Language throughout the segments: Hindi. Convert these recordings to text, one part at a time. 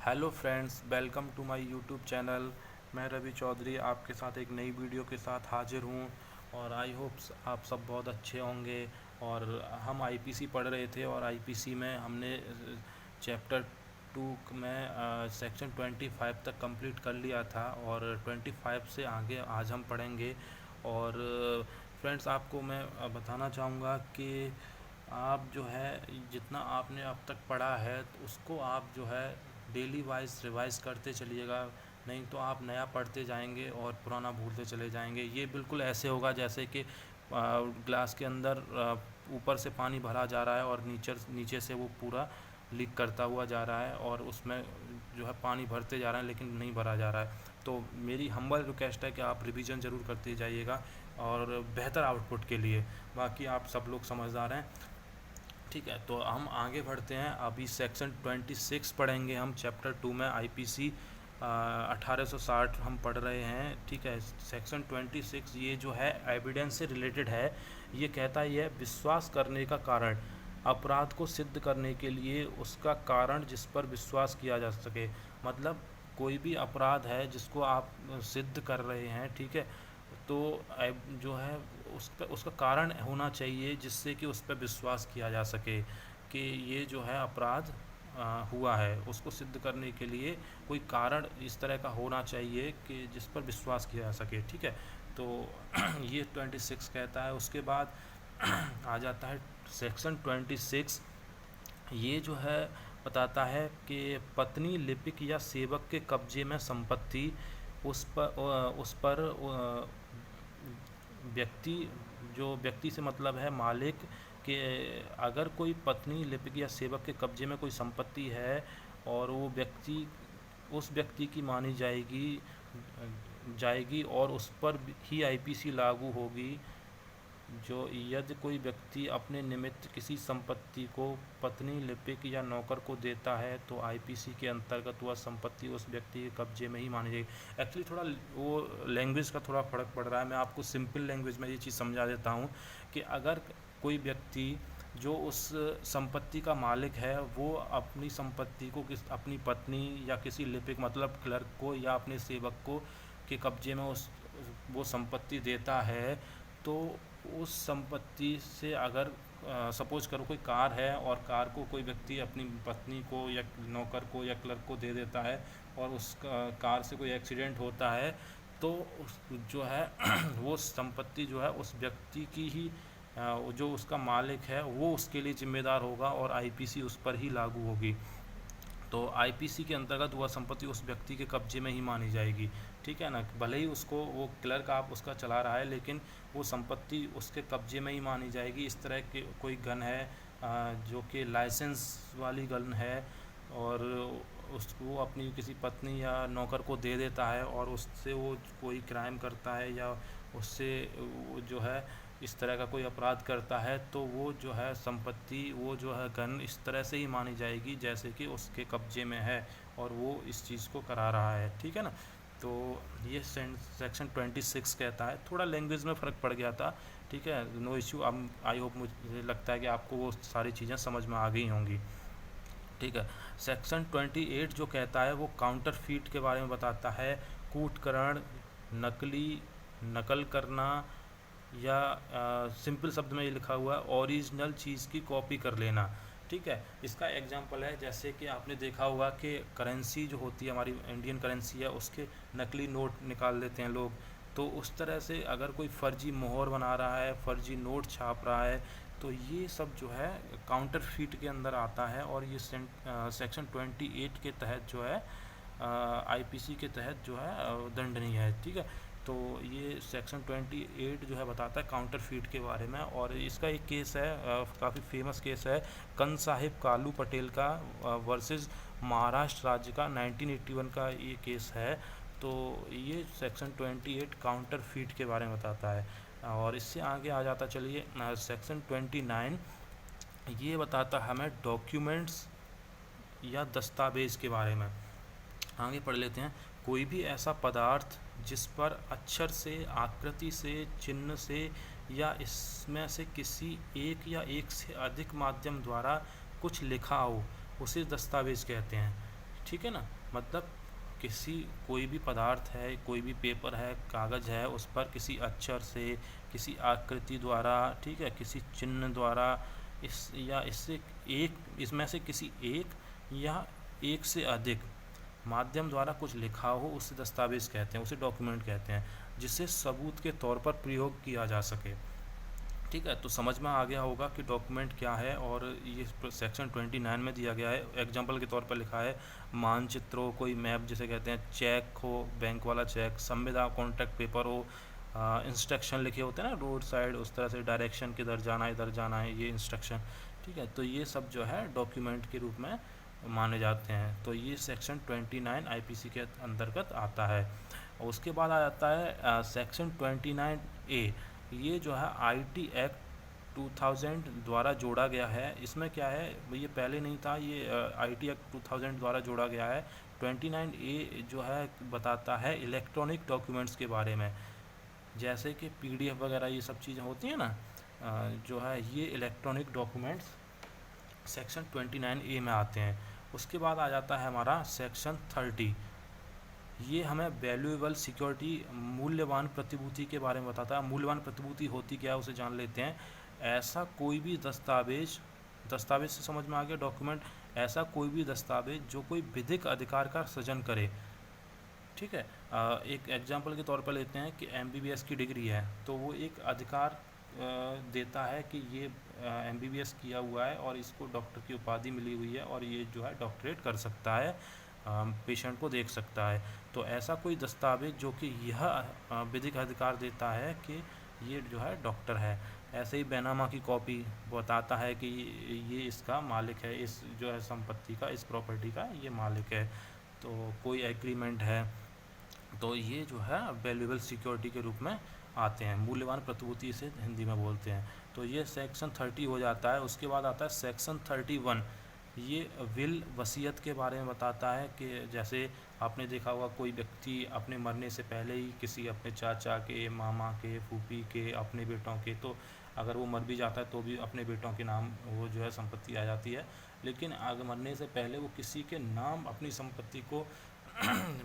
Hello friends, welcome to my YouTube channel. मैं रवि चौधरी आपके साथ एक नई वीडियो के साथ हाजिर हूँ। और आई होप आप सब बहुत अच्छे होंगे। और हम आईपीसी पढ़ रहे थे और आईपीसी में हमने चैप्टर 2 में सेक्शन 25 तक कंप्लीट कर लिया था और 25 से आगे आज हम पढ़ेंगे। और फ्रेंड्स, आपको मैं बताना चाहूँगा कि आप जो है जितना आपने अब तक पढ़ा है तो उसको आप जो है डेली वाइज रिवाइज करते चलिएगा। नहीं तो आप नया पढ़ते जाएंगे और पुराना भूलते चले जाएंगे। ये बिल्कुल ऐसे होगा जैसे कि ग्लास के अंदर ऊपर से पानी भरा जा रहा है और नीचे नीचे से वो पूरा लीक करता हुआ जा रहा है और उसमें जो है पानी भरते जा रहे हैं लेकिन नहीं भरा जा रहा है। तो मेरी हम्बल रिक्वेस्ट है कि आप रिवीजन ज़रूर करते जाइएगा और बेहतर आउटपुट के लिए। बाकी आप सब लोग समझदार हैं। ठीक है, तो हम आगे बढ़ते हैं। अभी सेक्शन 26 पढ़ेंगे हम चैप्टर 2 में। आईपीसी 1860 हम पढ़ रहे हैं। ठीक है, सेक्शन 26 ये जो है एविडेंस से रिलेटेड है। ये कहता है यह विश्वास करने का कारण, अपराध को सिद्ध करने के लिए उसका कारण जिस पर विश्वास किया जा सके। मतलब कोई भी अपराध है जिसको आप सिद्ध कर रहे हैं, ठीक है, तो जो है उसका कारण होना चाहिए जिससे कि उस पर विश्वास किया जा सके कि ये जो है अपराध हुआ है। उसको सिद्ध करने के लिए कोई कारण इस तरह का होना चाहिए कि जिस पर विश्वास किया जा सके। ठीक है, तो ये 26 कहता है। उसके बाद आ जाता है सेक्शन 26। ये जो है बताता है कि पत्नी, लिपिक या सेवक के कब्जे में संपत्ति उस पर व्यक्ति, जो व्यक्ति से मतलब है मालिक, कि अगर कोई पत्नी, लिपिक या सेवक के कब्जे में कोई संपत्ति है और वो व्यक्ति उस व्यक्ति की मानी जाएगी और उस पर ही आईपीसी लागू होगी। जो यदि कोई व्यक्ति अपने निमित्त किसी संपत्ति को पत्नी, लिपिक या नौकर को देता है तो आईपीसी के अंतर्गत वह संपत्ति उस व्यक्ति के कब्जे में ही मानी जाएगी। एक्चुअली थोड़ा वो लैंग्वेज का थोड़ा फ़र्क पड़ रहा है। मैं आपको सिंपल लैंग्वेज में ये चीज़ समझा देता हूँ कि अगर कोई व्यक्ति जो उस संपत्ति का मालिक है वो अपनी संपत्ति को अपनी पत्नी या किसी लिपिक मतलब क्लर्क को या अपने सेवक को के कब्जे में वो संपत्ति देता है, तो उस संपत्ति से अगर सपोज करो कोई कार है और कार को कोई व्यक्ति अपनी पत्नी को या नौकर को या क्लर्क को दे देता है और उस कार से कोई एक्सीडेंट होता है, तो जो है वो संपत्ति जो है उस व्यक्ति की ही जो उसका मालिक है वो उसके लिए जिम्मेदार होगा और आईपीसी उस पर ही लागू होगी। तो आईपीसी के अंतर्गत वह संपत्ति उस व्यक्ति के कब्जे में ही मानी जाएगी। ठीक है ना, भले ही उसको वो क्लर्क आप उसका चला रहा है लेकिन वो संपत्ति उसके कब्जे में ही मानी जाएगी। इस तरह के कोई गन है जो कि लाइसेंस वाली गन है और उसको अपनी किसी पत्नी या नौकर को दे देता है और उससे वो कोई क्राइम करता है या उससे जो है इस तरह का कोई अपराध करता है, तो वो जो है संपत्ति, वो जो है गन इस तरह से ही मानी जाएगी जैसे कि उसके कब्जे में है और वो इस चीज़ को करा रहा है। ठीक है ना, तो ये सेक्शन 26 कहता है। थोड़ा लैंग्वेज में फ़र्क पड़ गया था। ठीक है, नो इश्यू। अब आई होप, मुझे लगता है कि आपको वो सारी चीज़ें समझ में आ गई होंगी। ठीक है, सेक्शन 28 जो कहता है वो काउंटर फीट के बारे में बताता है। कूटकरण, नकल करना, या सिंपल शब्द में ये लिखा हुआ है ओरिजिनल चीज़ की कॉपी कर लेना। ठीक है, इसका एग्जांपल है जैसे कि आपने देखा होगा कि करेंसी जो होती है, हमारी इंडियन करेंसी है, उसके नकली नोट निकाल लेते हैं लोग। तो उस तरह से अगर कोई फ़र्जी मोहर बना रहा है, फ़र्जी नोट छाप रहा है, तो ये सब जो है काउंटर फीट के अंदर आता है और ये सेक्शन 28 के तहत जो है आईपीसी के तहत जो है दंडनीय है। ठीक है, तो ये सेक्शन 28 जो है बताता है काउंटर फीट के बारे में। और इसका एक केस है, काफ़ी फेमस केस है, कन साहिब कालू पटेल का वर्सेस महाराष्ट्र राज्य का 1981 का ये केस है। तो ये सेक्शन 28 काउंटर फीट के बारे में बताता है। और इससे आगे आ जाता चलिए सेक्शन 29। ये बताता है हमें डॉक्यूमेंट्स या दस्तावेज़ के बारे में। आगे पढ़ लेते हैं। कोई भी ऐसा पदार्थ जिस पर अक्षर से, आकृति से, चिन्ह से या इसमें से किसी एक या एक से अधिक माध्यम द्वारा कुछ लिखा हो, उसे दस्तावेज कहते हैं। ठीक है ना। मतलब किसी कोई भी पदार्थ है, कोई भी पेपर है, कागज़ है, उस पर किसी अक्षर से, किसी आकृति द्वारा, ठीक है, किसी चिन्ह द्वारा, इस या इससे एक इसमें से किसी एक या एक से अधिक माध्यम द्वारा कुछ लिखा हो, उसे दस्तावेज कहते हैं, उसे डॉक्यूमेंट कहते हैं, जिसे सबूत के तौर पर प्रयोग किया जा सके। ठीक है, तो समझ में आ गया होगा कि डॉक्यूमेंट क्या है। और ये सेक्शन 29 में दिया गया है। एग्जांपल के तौर पर लिखा है मानचित्र हो, कोई मैप जिसे कहते हैं, चेक हो, बैंक वाला चेक, संविदा कॉन्ट्रैक्ट पेपर हो, इंस्ट्रक्शन लिखे होते हैं ना रोड साइड, उस तरह से डायरेक्शन किधर जाना है, इधर जाना है, ये इंस्ट्रक्शन। ठीक है, तो ये सब जो है डॉक्यूमेंट के रूप में माने जाते हैं। तो ये सेक्शन 29 आईपीसी के अंतर्गत आता है। और उसके बाद आ जाता है सेक्शन 29A। ये जो है आईटी एक्ट 2000 द्वारा जोड़ा गया है। इसमें क्या है, ये पहले नहीं था, ये आईटी एक्ट 2000 द्वारा जोड़ा गया है। 29A जो है बताता है इलेक्ट्रॉनिक डॉक्यूमेंट्स के बारे में, जैसे कि पीडीएफ वगैरह ये सब चीज़ें होती हैं ना, जो है ये इलेक्ट्रॉनिक डॉक्यूमेंट्स सेक्शन 29A में आते हैं। उसके बाद आ जाता है हमारा सेक्शन 30। ये हमें वैल्यूएबल सिक्योरिटी, मूल्यवान प्रतिभूति के बारे में बताता है। मूल्यवान प्रतिभूति होती क्या है उसे जान लेते हैं। ऐसा कोई भी दस्तावेज, दस्तावेज से समझ में आ गया डॉक्यूमेंट, ऐसा कोई भी दस्तावेज जो कोई विधिक अधिकार का सृजन करे। ठीक है, एक एग्जांपल के तौर पर लेते हैं कि एमबीबीएस की डिग्री है, तो वो एक अधिकार देता है कि ये एमबीबीएस किया हुआ है और इसको डॉक्टर की उपाधि मिली हुई है और ये जो है डॉक्टरेट कर सकता है, पेशेंट को देख सकता है। तो ऐसा कोई दस्तावेज जो कि यह विधिक अधिकार देता है कि ये जो है डॉक्टर है। ऐसे ही बैनामा की कॉपी बताता है कि ये इसका मालिक है, इस जो है संपत्ति का, इस प्रॉपर्टी का ये मालिक है। तो कोई एग्रीमेंट है, तो ये जो है वैल्यूएबल सिक्योरिटी के रूप में आते हैं। मूल्यवान प्रतिभूति से हिंदी में बोलते हैं। तो ये सेक्शन 30 हो जाता है। उसके बाद आता है सेक्शन 31। ये विल, वसीयत के बारे में बताता है कि जैसे आपने देखा होगा कोई व्यक्ति अपने मरने से पहले ही किसी अपने चाचा के, मामा के, फूफी के, अपने बेटों के, तो अगर वो मर भी जाता है तो भी अपने बेटों के नाम वो जो है संपत्ति आ जाती है। लेकिन अगर मरने से पहले वो किसी के नाम अपनी संपत्ति को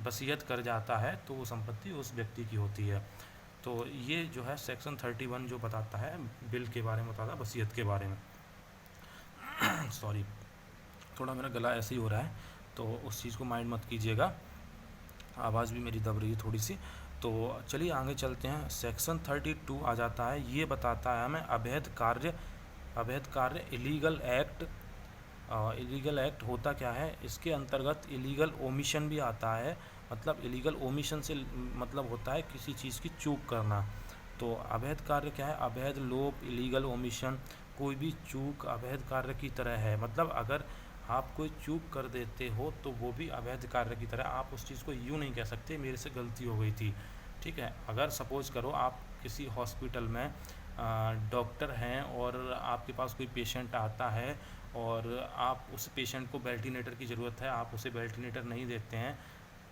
वसीयत कर जाता है तो वो संपत्ति उस व्यक्ति की होती है। तो ये जो है सेक्शन 31 जो बताता है बिल के बारे में, बताता है वसीयत के बारे में। सॉरी, थोड़ा मेरा गला ऐसे ही हो रहा है, तो उस चीज़ को माइंड मत कीजिएगा, आवाज़ भी मेरी दब रही है थोड़ी सी। तो चलिए आगे चलते हैं। सेक्शन 32 आ जाता है। ये बताता है हमें अवैध कार्य इलीगल एक्ट। इलीगल एक्ट होता क्या है, इसके अंतर्गत इलीगल ओमिशन भी आता है। मतलब इलीगल ओमिशन से मतलब होता है किसी चीज़ की चूक करना। तो अवैध कार्य क्या है, अवैध लोप, इलीगल ओमिशन, कोई भी चूक अवैध कार्य की तरह है। मतलब अगर आप कोई चूक कर देते हो तो वो भी अवैध कार्य की तरह। आप उस चीज़ को यूँ नहीं कह सकते मेरे से गलती हो गई थी। ठीक है, अगर सपोज़ करो आप किसी हॉस्पिटल में डॉक्टर हैं और आपके पास कोई पेशेंट आता है और आप उस पेशेंट को वेंटिलेटर की ज़रूरत है, आप उसे वेंटिलेटर नहीं देते हैं,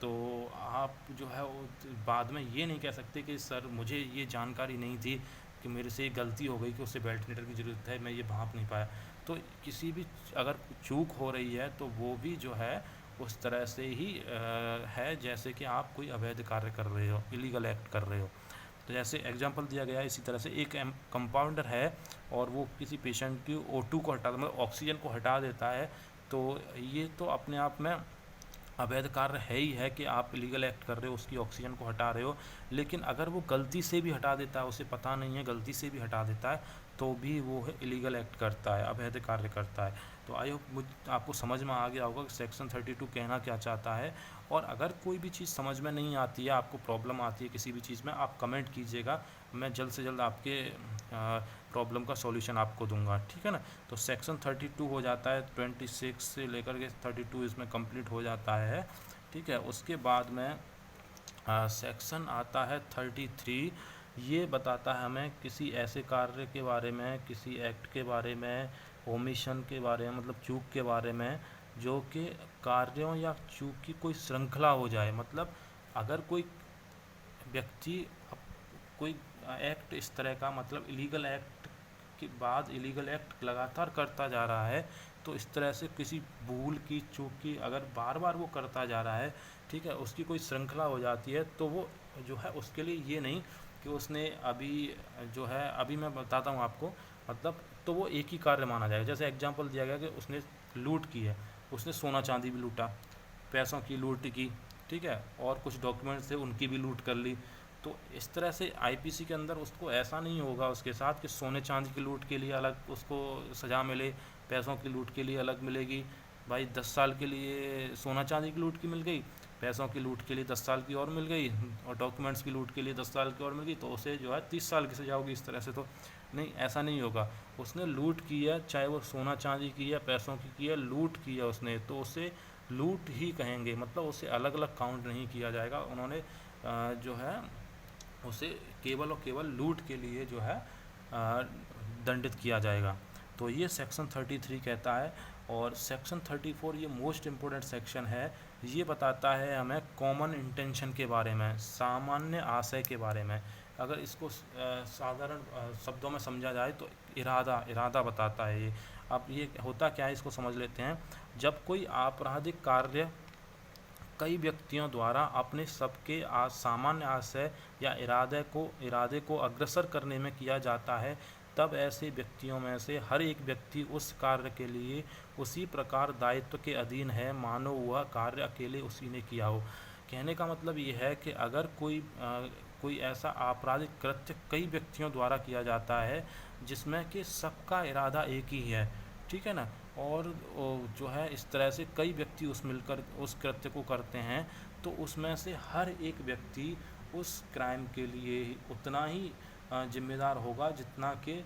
तो आप जो है वो बाद में ये नहीं कह सकते कि सर मुझे ये जानकारी नहीं थी कि मेरे से गलती हो गई कि उसे वेंटिलेटर की ज़रूरत है, मैं ये भांप नहीं पाया। तो किसी भी अगर चूक हो रही है तो वो भी जो है उस तरह से ही है जैसे कि आप कोई अवैध कार्य कर रहे हो, इलीगल एक्ट कर रहे हो। तो जैसे एग्जांपल दिया गया है, इसी तरह से एक कंपाउंडर है और वो किसी पेशेंट की O2 को हटा, मतलब ऑक्सीजन को हटा देता है, तो ये तो अपने आप में अवैध कार्य है ही है कि आप इलीगल एक्ट कर रहे हो, उसकी ऑक्सीजन को हटा रहे हो। लेकिन अगर वो गलती से भी हटा देता है, उसे पता नहीं है, गलती से भी हटा देता है, तो भी वो है इलीगल एक्ट करता है, अवैध कार्य करता है। तो आई होप आपको समझ में आ गया होगा कि सेक्शन 32 कहना क्या चाहता है। और अगर कोई भी चीज़ समझ में नहीं आती है, आपको प्रॉब्लम आती है किसी भी चीज़ में, आप कमेंट कीजिएगा, मैं जल्द से जल्द आपके प्रॉब्लम का सॉल्यूशन आपको दूंगा। ठीक है ना। तो सेक्शन 32 हो जाता है, 26 से लेकर के 32 इसमें कंप्लीट हो जाता है। ठीक है, उसके बाद में सेक्शन आता है 33। ये बताता है हमें किसी ऐसे कार्य के बारे में, किसी एक्ट के बारे में, ओमिशन के बारे में, मतलब चूक के बारे में, जो कि कार्यों या चूक की कोई श्रृंखला हो जाए। मतलब अगर कोई व्यक्ति कोई एक्ट इस तरह का, मतलब इलीगल एक्ट के बाद इलीगल एक्ट लगातार करता जा रहा है, तो इस तरह से किसी भूल की, चूक की अगर बार बार वो करता जा रहा है, ठीक है, उसकी कोई श्रृंखला हो जाती है, तो वो जो है उसके लिए ये नहीं कि उसने अभी जो है, अभी मैं बताता हूँ आपको, मतलब तो वो एक ही कार्य माना जाएगा। जैसे एग्जांपल दिया गया कि उसने लूट की है, उसने सोना चांदी भी लूटा, पैसों की लूट की, ठीक है, और कुछ डॉक्यूमेंट्स थे उनकी भी लूट कर ली। तो इस तरह से आईपीसी के अंदर उसको ऐसा नहीं होगा उसके साथ कि सोने चांदी की लूट के लिए अलग उसको सज़ा मिले, पैसों की लूट के लिए अलग मिलेगी। भाई 10 साल के लिए सोना चांदी की लूट की मिल गई, पैसों की लूट के लिए 10 साल की और मिल गई, और डॉक्यूमेंट्स की लूट के लिए 10 साल की और मिल गई, तो उसे जो है 30 साल की सज़ा होगी। इस तरह से तो नहीं, ऐसा नहीं होगा। उसने लूट की है, चाहे वो सोना चांदी की है, पैसों की है, लूट की है उसने, तो उसे लूट ही कहेंगे, मतलब उसे अलग अलग काउंट नहीं किया जाएगा। उन्होंने जो है उसे केवल और केवल लूट के लिए जो है दंडित किया जाएगा। तो ये सेक्शन 33 कहता है। और सेक्शन 34 ये मोस्ट इम्पोर्टेंट सेक्शन है। ये बताता है हमें कॉमन इंटेंशन के बारे में, सामान्य आशय के बारे में। अगर इसको साधारण शब्दों में समझा जाए तो इरादा बताता है ये। अब ये होता क्या है, इसको समझ लेते हैं। जब कोई आपराधिक कार्य कई व्यक्तियों द्वारा अपने सबके सामान्य आशय या इरादे को अग्रसर करने में किया जाता है, तब ऐसे व्यक्तियों में से हर एक व्यक्ति उस कार्य के लिए उसी प्रकार दायित्व के अधीन है मानो वह कार्य अकेले उसी ने किया हो। कहने का मतलब ये है कि अगर कोई ऐसा आपराधिक कृत्य कई व्यक्तियों द्वारा किया जाता है जिसमें कि सबका इरादा एक ही है, ठीक है ना, और जो है इस तरह से कई व्यक्ति उस मिलकर उस कृत्य को करते हैं, तो उसमें से हर एक व्यक्ति उस क्राइम के लिए उतना ही जिम्मेदार होगा जितना कि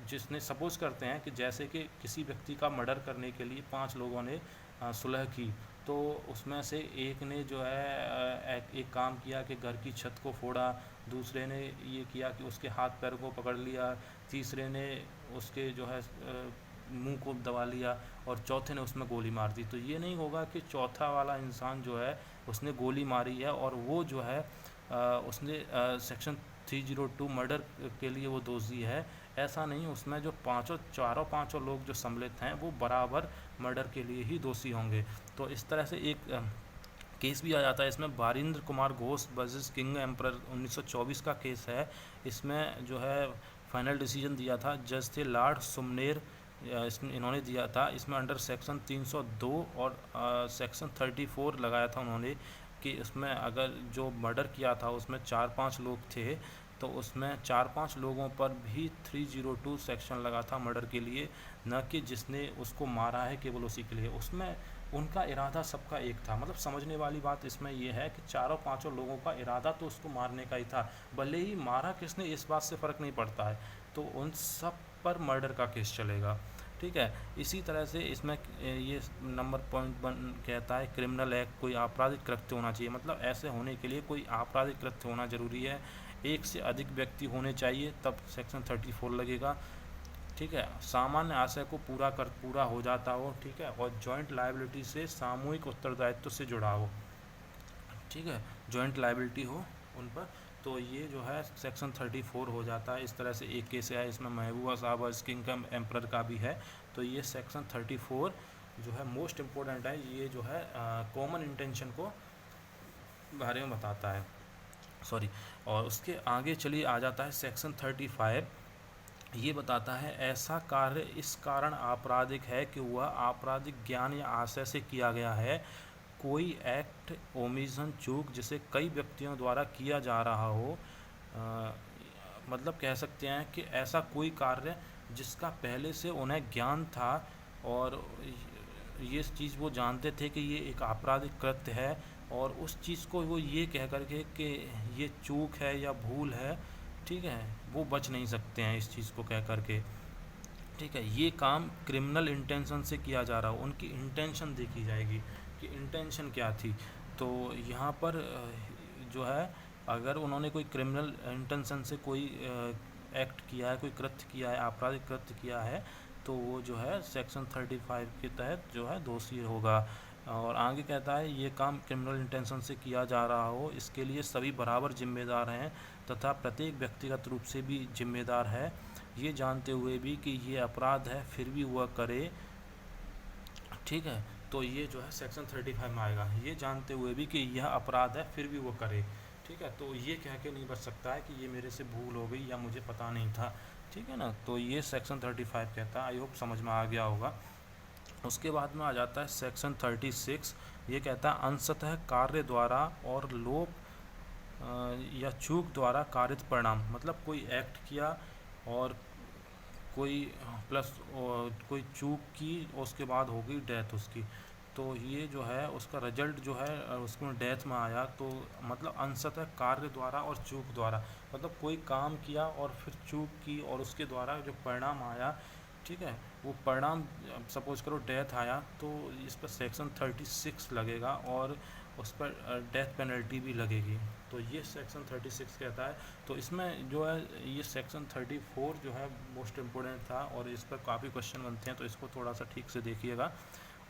जिसने, सपोज करते हैं कि जैसे कि किसी व्यक्ति का मर्डर करने के लिए 5 लोगों ने सुलह की, तो उसमें से एक ने जो है एक काम किया कि घर की छत को फोड़ा, दूसरे ने ये किया कि उसके हाथ पैर को पकड़ लिया, तीसरे ने उसके जो है मुंह को दबा लिया, और चौथे ने उसमें गोली मार दी। तो ये नहीं होगा कि चौथा वाला इंसान जो है उसने गोली मारी है और वो जो है उसने सेक्शन 302 मर्डर के लिए वो दोषी है, ऐसा नहीं। उसमें जो चारों पांचों लोग जो सम्मिलित हैं वो बराबर मर्डर के लिए ही दोषी होंगे। तो इस तरह से एक केस भी आ जाता है इसमें, Barindra Kumar Ghosh versus king emperor 1924 का केस है। इसमें जो है फाइनल डिसीजन दिया था, जज थे लॉर्ड सुमनेर, इन्होंने दिया था। इसमें अंडर सेक्शन 302 और सेक्शन 34 लगाया था उन्होंने कि इसमें अगर जो मर्डर किया था उसमें 4-5 लोग थे, तो उसमें 4-5 लोगों पर भी 302 सेक्शन लगा था मर्डर के लिए, न कि जिसने उसको मारा है केवल उसी के लिए। उसमें उनका इरादा सबका एक था। मतलब समझने वाली बात इसमें यह है कि चारों पांचों लोगों का इरादा तो उसको मारने का ही था, भले ही मारा किसने इस बात से फ़र्क नहीं पड़ता है, तो उन सब पर मर्डर का केस चलेगा, ठीक है। इसी तरह से इसमें ये नंबर पॉइंट 1 कहता है क्रिमिनल एक्ट, कोई आपराधिक कृत्य होना चाहिए। मतलब ऐसे होने के लिए कोई आपराधिक कृत्य होना ज़रूरी है, एक से अधिक व्यक्ति होने चाहिए, तब सेक्शन 34 लगेगा, ठीक है। सामान्य आशय को पूरा हो जाता हो, ठीक है, और जॉइंट लायबिलिटी से, सामूहिक उत्तरदायित्व से जुड़ा हो, ठीक है, जॉइंट लायबिलिटी हो उन पर, तो ये जो है सेक्शन 34 हो जाता है। इस तरह से एक केस है, इसमें महबूबा साहब और किंग एम्परर का भी है। तो ये सेक्शन 34 जो है मोस्ट इम्पोर्टेंट है, ये जो है कॉमन इंटेंशन को बारे में बताता है, सॉरी। और उसके आगे चलिए आ जाता है सेक्शन 35। ये बताता है ऐसा कार्य इस कारण आपराधिक है कि वह आपराधिक ज्ञान या आशय से किया गया है। कोई एक्ट, ओमिशन, चूक जिसे कई व्यक्तियों द्वारा किया जा रहा हो, मतलब कह सकते हैं कि ऐसा कोई कार्य जिसका पहले से उन्हें ज्ञान था और ये चीज़ वो जानते थे कि ये एक आपराधिक कृत्य है, और उस चीज़ को वो ये कह करके कि ये चूक है या भूल है, ठीक है, वो बच नहीं सकते हैं इस चीज़ को कह करके, ठीक है। ये काम क्रिमिनल इंटेंशन से किया जा रहा हो, उनकी इंटेंशन देखी जाएगी कि इंटेंशन क्या थी। तो यहाँ पर जो है अगर उन्होंने कोई क्रिमिनल इंटेंशन से कोई एक्ट किया है, कोई कृत्य किया है, आपराधिक कृत्य किया है, तो वो जो है सेक्शन 35 के तहत जो है दोषी होगा। और आगे कहता है ये काम क्रिमिनल इंटेंशन से किया जा रहा हो, इसके लिए सभी बराबर जिम्मेदार हैं तथा प्रत्येक व्यक्तिगत रूप से भी जिम्मेदार है। ये जानते हुए भी कि ये अपराध है फिर भी वह करे, ठीक है, तो ये जो है सेक्शन 35 में आएगा। ये जानते हुए भी कि यह अपराध है फिर भी वो करे, ठीक है, तो ये कह के नहीं बच सकता है कि ये मेरे से भूल हो गई या मुझे पता नहीं था, ठीक है ना। तो ये सेक्शन 35 कहता है। आई होप समझ में आ गया होगा। उसके बाद में आ जाता है सेक्शन 36। ये कहता है अंशतः कार्य द्वारा और लोप या चूक द्वारा कारित परिणाम, मतलब कोई एक्ट किया और कोई प्लस कोई चूक की, उसके बाद हो गई डेथ उसकी, तो ये जो है उसका रिजल्ट जो है उसमें डेथ में आया, तो मतलब अंशतः कार्य द्वारा और चूक द्वारा, मतलब कोई काम किया और फिर चूक की और उसके द्वारा जो परिणाम आया, ठीक है, वो परिणाम सपोज करो डेथ आया, तो इस पर सेक्शन 36 लगेगा और उस पर डेथ पेनल्टी भी लगेगी। तो ये सेक्शन 36 कहता है। तो इसमें जो है ये सेक्शन 34 जो है मोस्ट इम्पोर्टेंट था और इस पर काफ़ी क्वेश्चन बनते हैं, तो इसको थोड़ा सा ठीक से देखिएगा।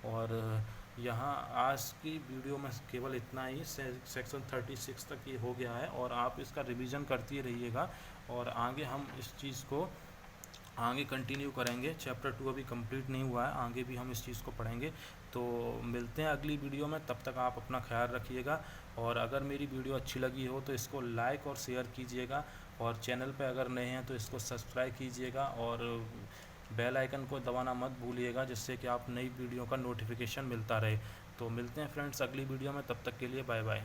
और यहाँ आज की वीडियो में केवल इतना ही, सेक्शन 36 तक ये हो गया है और आप इसका रिवीजन करते रहिएगा और आगे हम इस चीज़ को आगे कंटिन्यू करेंगे। चैप्टर 2 अभी कंप्लीट नहीं हुआ है, आगे भी हम इस चीज़ को पढ़ेंगे। तो मिलते हैं अगली वीडियो में, तब तक आप अपना ख्याल रखिएगा और अगर मेरी वीडियो अच्छी लगी हो तो इसको लाइक और शेयर कीजिएगा और चैनल पर अगर नए हैं तो इसको सब्सक्राइब कीजिएगा और बेल आइकन को दबाना मत भूलिएगा, जिससे कि आप नई वीडियो का नोटिफिकेशन मिलता रहे। तो मिलते हैं फ्रेंड्स अगली वीडियो में, तब तक के लिए बाय बाय।